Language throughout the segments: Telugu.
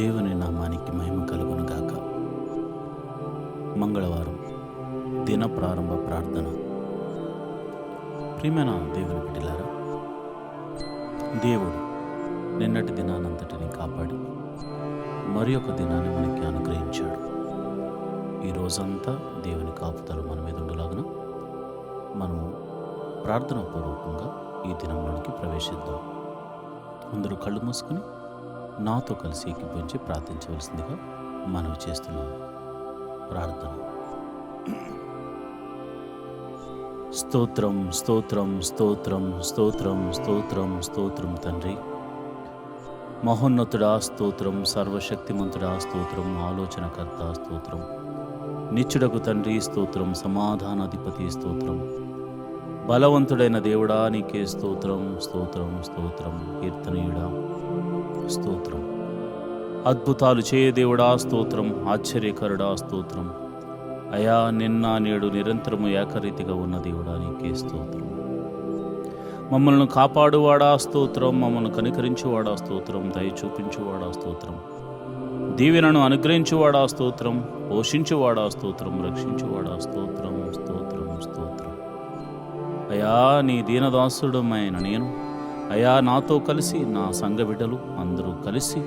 దేవుని నామానికి మహిమ కలుగును గాక. మంగళవారం దిన ప్రారంభ ప్రార్థన. ప్రియమైన దేవుని బిడ్డలారా, దేవుడు నిన్నటి దినానంతటిని కాపాడి మరి ఒక దినాన్ని మనకి అనుగ్రహించాడు. ఈ రోజంతా దేవుని కాపుదల మన మీద ఉండలాగున మనము ప్రార్థన పూర్వకంగా ఈ దినంలోనికి ప్రవేశిద్దాం. అందరూ కళ్ళు మూసుకుని నాతో కలిసి ఏకీభవించి ప్రార్థించవలసిందిగా మనవి చేస్తున్నాను. ప్రార్థన. స్తోత్రం స్తోత్రం స్తోత్రం స్తోత్రం స్తోత్రం స్తోత్రం తండ్రి, మహోన్నతుడా స్తోత్రం, సర్వశక్తిమంతుడా స్తోత్రం, ఆలోచనకర్త స్తోత్రం, నిత్యుడకు తండ్రి స్తోత్రం, సమాధానాధిపతి స్తోత్రం, బలవంతుడైన దేవుడా నీకే స్తోత్రం స్తోత్రం స్తోత్రం, కీర్తనీయుడా స్తోత్రం, అద్భుతాలు చేయ దేవుడా స్తోత్రం, ఆశ్చర్యకరుడా స్తోత్రం, అయా నిన్న నేడు నిరంతరము ఏకరీతిగా ఉన్న దేవుడా నీకే స్తోత్రం, మమ్మల్ని కాపాడువాడా స్తోత్రం, మమ్మల్ని కనికరించువాడా స్తోత్రం, దయ చూపించువాడా స్తోత్రం, దీవెనను అనుగ్రహించువాడా స్తోత్రం, పోషించువాడా స్తోత్రం, రక్షించువాడా స్తోత్రం స్తోత్రం స్తోత్రం. అయా నీ దీనదాసుడమైన నేను, అయా నాతో కలిసి నా సంఘ బిడ్డలు అందరూ కలిసి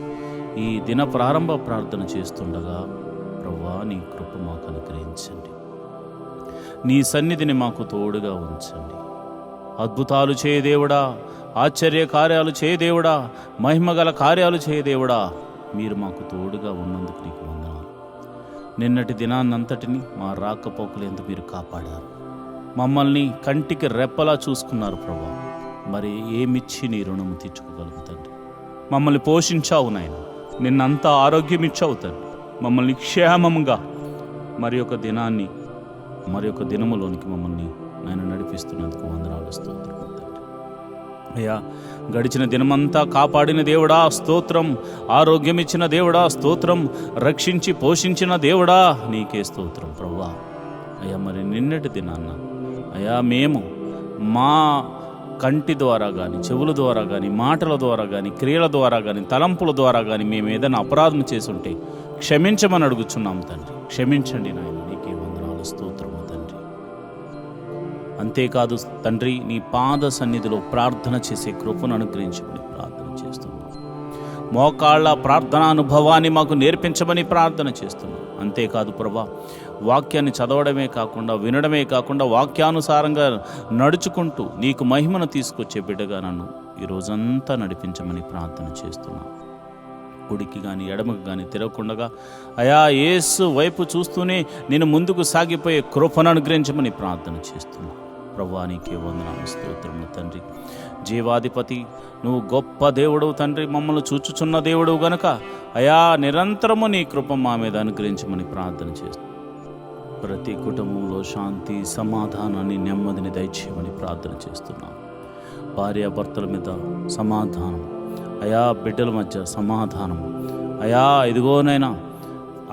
ఈ దిన ప్రారంభ ప్రార్థన చేస్తుండగా ప్రభువా నీ కృప మాకు అనుగ్రహించండి, నీ సన్నిధిని మాకు తోడుగా ఉంచండి. అద్భుతాలు చేయ దేవుడా, ఆశ్చర్య కార్యాలు చేయ దేవుడా, మహిమగల కార్యాలు చేయ దేవుడా, మీరు మాకు తోడుగా ఉన్నందుకు నీకు వందనాలు. నిన్నటి దినాన్నంతటిని మా రాకపోకలేందుకు మీరు కాపాడారు, మమ్మల్ని కంటికి రెప్పలా చూసుకున్నారు ప్రభా. మరి ఏమిచ్చి నీ రుణము తీర్చుకోగలుగుతండి. మమ్మల్ని పోషించావు నాయన, నిన్నంతా ఆరోగ్యం ఇచ్చావు తండ్రి, మమ్మల్ని క్షేమంగా మరి ఒక దినాన్ని మరి ఒక దినములోనికి మమ్మల్ని ఆయన నడిపిస్తున్నందుకు వందనాలు స్తోత్రం తండ్రి. అయ్యా గడిచిన దినమంతా కాపాడిన దేవుడా స్తోత్రం, ఆరోగ్యం ఇచ్చిన దేవుడా స్తోత్రం, రక్షించి పోషించిన దేవుడా నీకే స్తోత్రం ప్రభువా. అయ్యా మరి నిన్నటి దినాన్న అయ్యా మేము మా కంటి ద్వారా కానీ, చెవుల ద్వారా కానీ, మాటల ద్వారా కానీ, క్రియల ద్వారా కానీ, తలంపుల ద్వారా కానీ మేము ఏదైనా అపరాధం చేసి ఉంటే క్షమించమని అడుగుచున్నాం తండ్రి. క్షమించండి నాయన, నీకే వందనాలు స్తోత్రము తండ్రి. అంతేకాదు తండ్రి, నీ పాద సన్నిధిలో ప్రార్థన చేసే కృపను అనుగ్రహించమని ప్రార్థన చేస్తున్నాం. మోకాళ్ళ ప్రార్థనా అనుభవాన్ని మాకు నేర్పించమని ప్రార్థన చేస్తున్నాం. అంతేకాదు ప్రభా, వాక్యాన్ని చదవడమే కాకుండా, వినడమే కాకుండా, వాక్యానుసారంగా నడుచుకుంటూ నీకు మహిమను తీసుకొచ్చే బిడ్డగా నన్ను ఈ రోజంతా నడిపించమని ప్రార్థన చేస్తున్నాను. కుడికి కానీ ఎడమకు కానీ తిరగకుండా అయా యేసు వైపు చూస్తూనే నేను ముందుకు సాగిపోయే కృపను అనుగ్రహించమని ప్రార్థన చేస్తున్నాను. ప్రభువా నీకే వందనాలు స్తోత్రములు తండ్రి. జీవాధిపతి నువ్వు గొప్ప దేవుడు తండ్రి, మమ్మల్ని చూచుచున్న దేవుడు గనుక అయా నిరంతరము నీ కృప మా మీద అనుగ్రహించమని ప్రార్థన చేస్తున్నాను. ప్రతి కుటుంబంలో శాంతి, సమాధానాన్ని, నెమ్మదిని దయచేయమని ప్రార్థన చేస్తున్నాను. భార్యాభర్తల మీద సమాధానం, అయా బిడ్డల మధ్య సమాధానం, అయా ఇదిగోనైనా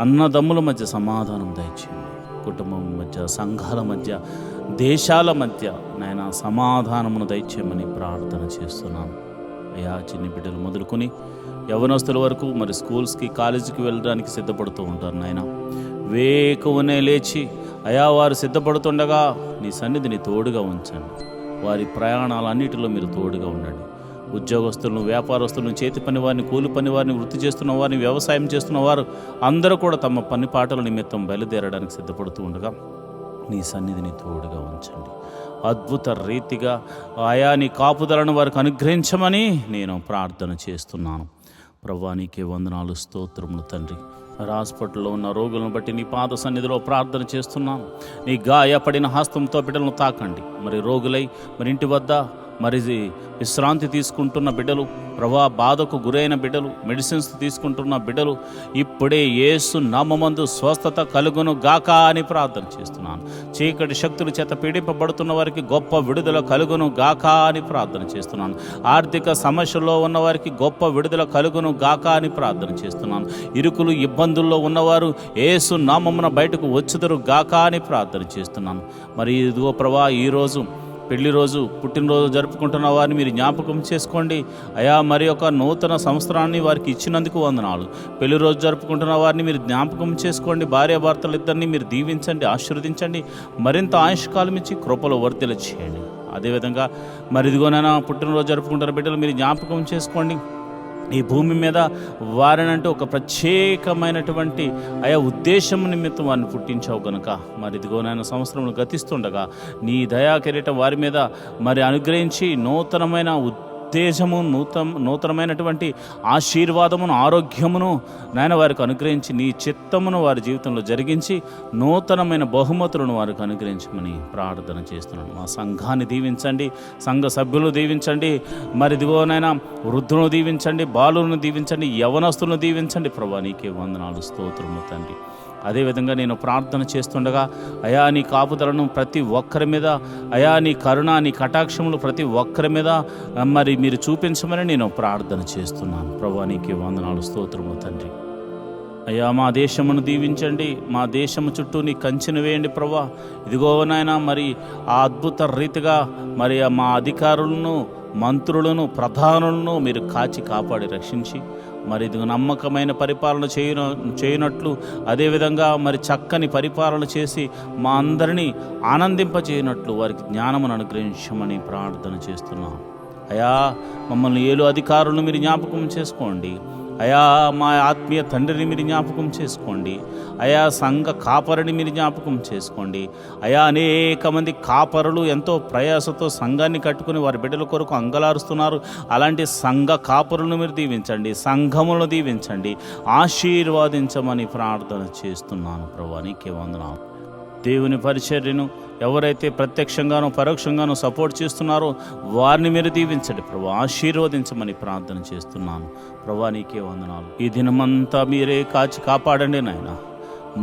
అన్నదమ్ముల మధ్య సమాధానం దయచేయండి. కుటుంబం మధ్య, సంఘాల మధ్య, దేశాల మధ్య నాయన సమాధానమును దయచేయమని ప్రార్థన చేస్తున్నాను. అయా చిన్ని బిడ్డలు మొదలుకొని యవనస్తుల వరకు మరి స్కూల్స్కి, కాలేజీకి వెళ్ళడానికి సిద్ధపడుతూ ఉంటారు నాయన. వేకువనే లేచి అయా వారు సిద్ధపడుతుండగా నీ సన్నిధిని తోడుగా ఉంచండి. వారి ప్రయాణాలన్నిటిలో మీరు తోడుగా ఉండండి. ఉద్యోగస్తులను, వ్యాపారస్తులను, చేతి పని వారిని, కూలి పని వారిని, వృత్తి చేస్తున్న వారిని, వ్యవసాయం చేస్తున్న వారు అందరూ కూడా తమ పని పాటల నిమిత్తం బయలుదేరడానికి సిద్ధపడుతూ ఉండగా నీ సన్నిధిని తోడుగా ఉంచండి. అద్భుత రీతిగా ఆయా నీ కాపుదలను వారికి అనుగ్రహించమని నేను ప్రార్థన చేస్తున్నాను. ప్రభువా నీకే వందనాలు స్తోత్రములు తండ్రి. హాస్పిటల్లో ఉన్న రోగులను బట్టి నీ పాద సన్నిధిలో ప్రార్థన చేస్తున్నాను. నీ గాయపడిన హస్తంతో బిడ్డలను తాకండి. మరి రోగులై మరి ఇంటి వద్ద మరి విశ్రాంతి తీసుకుంటున్న బిడ్డలు, ప్రభా బాధకు గురైన బిడ్డలు, మెడిసిన్స్ తీసుకుంటున్న బిడ్డలు ఇప్పుడే యేసు నామమందు స్వస్థత కలుగును గాక అని ప్రార్థన చేస్తున్నాను. చీకటి శక్తుల చేత పీడింపబడుతున్న వారికి గొప్ప విడుదల కలుగును గాక అని ప్రార్థన చేస్తున్నాను. ఆర్థిక సమస్యల్లో ఉన్న వారికి గొప్ప విడుదల కలుగును గాక అని ప్రార్థన చేస్తున్నాను. ఇరుకులు ఇబ్బందుల్లో ఉన్నవారు యేసు నామమున బయటకు వచ్చుదురు గాక అని ప్రార్థన చేస్తున్నాను. మరి ఇదిగో ప్రభా ఈరోజు పెళ్లి రోజు పుట్టినరోజు జరుపుకుంటున్న వారిని మీరు జ్ఞాపకం చేసుకోండి అయా. మరి ఒక నూతన సంవత్సరాన్ని వారికి ఇచ్చినందుకు వందనాలు. పెళ్లి రోజు జరుపుకుంటున్న వారిని మీరు జ్ఞాపకం చేసుకోండి. భార్యాభర్తలు ఇద్దరిని మీరు దీవించండి, ఆశీర్వదించండి, మరింత ఆయుష్కాలం ఇచ్చి కృపలో వర్ధిల్ల చేయండి. అదేవిధంగా మరి ఇదిగోనైనా పుట్టినరోజు జరుపుకుంటున్న బిడ్డలు మీరు జ్ఞాపకం చేసుకోండి. ఈ భూమి మీద వారినంటూ ఒక ప్రత్యేకమైనటువంటి ఆయా ఉద్దేశం నిమిత్తం వారిని పుట్టించావు కనుక మరి ఇదిగోనైనా సంవత్సరంలో గతిస్తుండగా నీ దయా కిరీటం వారి మీద మరి అనుగ్రహించి నూతనమైన ఉద్దేశము, నూతనమైనటువంటి ఆశీర్వాదమును, ఆరోగ్యమును నాయన వారికి అనుగ్రహించి నీ చిత్తమును వారి జీవితంలో జరిగించి నూతనమైన బహుమతులను వారికి అనుగ్రహించమని ప్రార్థన చేస్తున్నాను. మా సంఘాన్ని దీవించండి, సంఘ సభ్యులను దీవించండి, మరి ఇదిగోనైనా వృద్ధులను దీవించండి, బాలులను దీవించండి, యవనస్తులను దీవించండి. ప్రభువా నీకే వందనాలు, స్తోత్రము తండ్రి. అదేవిధంగా నేను ప్రార్థన చేస్తుండగా అయా నీ కాపుదలను ప్రతి ఒక్కరి మీద, అయా నీ కరుణ, నీ కటాక్షములు ప్రతి ఒక్కరి మీద మరి మీరు చూపించమని నేను ప్రార్థన చేస్తున్నాను. ప్రభువా నీకే వందనాలు, స్తోత్రము తండ్రి. అయ్యా మా దేశమును దీవించండి, మా దేశము చుట్టూ నీ కంచెను వేయండి ప్రభువా. ఇదిగో నాయనా మరి ఆ అద్భుత రీతిగా మరి మా అధికారులను, మంత్రులను, ప్రధానులను మీరు కాచి కాపాడి రక్షించి మరి ఇది నమ్మకమైన పరిపాలన చేయనట్లు, అదేవిధంగా మరి చక్కని పరిపాలన చేసి మా అందరినీ ఆనందింపచేయనట్లు వారికి జ్ఞానమును అనుగ్రహించమని ప్రార్థన చేస్తున్నాం. అయా మమ్మల్ని ఏలు అధికారులను మీరు జ్ఞాపకం చేసుకోండి. అయా మా ఆత్మీయ తండ్రిని మీరు జ్ఞాపకం చేసుకోండి. అయా సంఘ కాపరిని మీరు జ్ఞాపకం చేసుకోండి. అయా అనేక మంది కాపరులు ఎంతో ప్రయాసతో సంఘాన్ని కట్టుకుని వారి బిడ్డల కొరకు అంగలారుస్తున్నారు. అలాంటి సంఘ కాపరులను మీరు దీవించండి, సంఘములను దీవించండి, ఆశీర్వాదించమని ప్రార్థన చేస్తున్నాను. ప్రభువా నీకే వందనాలు. దేవుని పరిచర్యను ఎవరైతే ప్రత్యక్షంగానో పరోక్షంగానో సపోర్ట్ చేస్తున్నారో వారిని మీరు దీవించండి ప్రభువా, ఆశీర్వదించమని ప్రార్థన చేస్తున్నాను. ప్రభువా నీకే వందనాలు. ఈ దినమంతా మీరే కాచి కాపాడండి నాయన.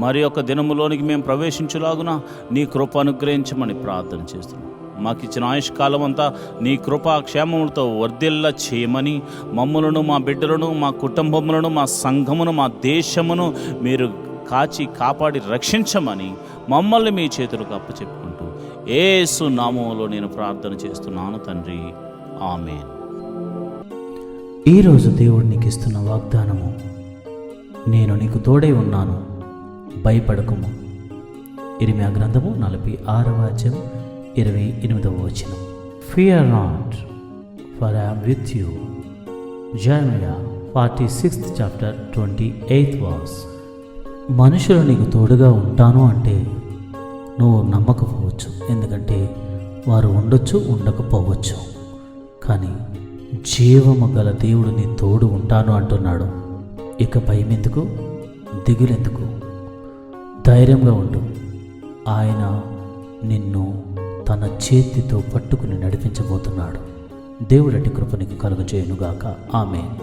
మరి ఒక దినములోనికి మేము ప్రవేశించులాగున నీ కృప అనుగ్రహించమని ప్రార్థన చేస్తున్నాను. మాకు ఇచ్చిన ఆయుష్కాలం అంతా నీ కృపా క్షేమములతో వర్ధిల్ల చేయమని మమ్మలను, మా బిడ్డలను, మా కుటుంబములను, మా సంఘమును, మా దేశమును మీరు కాచి కాపాడి రక్షించమని మమ్మల్ని మీ చేతులకు అప్పచెప్పుకుంటూ యేసు నామములో నేను ప్రార్థన చేస్తున్నాను తండ్రి, ఆమేన్. ఈరోజు దేవుడు నీకు ఇస్తున్న వాగ్దానము, నేను నీకు తోడై ఉన్నాను, భయపడకుము. ఇర్మీయా గ్రంథము 46వ అధ్యాయం 28వ వచనం. Fear not, for I am with you. జెరమియా 46th chapter 28th verse. మనుషులు నీకు తోడుగా ఉంటాను అంటే నువ్వు నమ్మకపోవచ్చు, ఎందుకంటే వారు ఉండొచ్చు, ఉండకపోవచ్చు. కానీ జీవము గల దేవుడు నీ తోడు ఉంటాను అంటున్నాడు. ఇక భయం ఎందుకు, దిగులెందుకు? ధైర్యంగా ఉండు. ఆయన నిన్ను తన చేతితో పట్టుకుని నడిపించబోతున్నాడు. దేవుడటి కృప నీకు కలుగజేయునుగాక. ఆమేన్.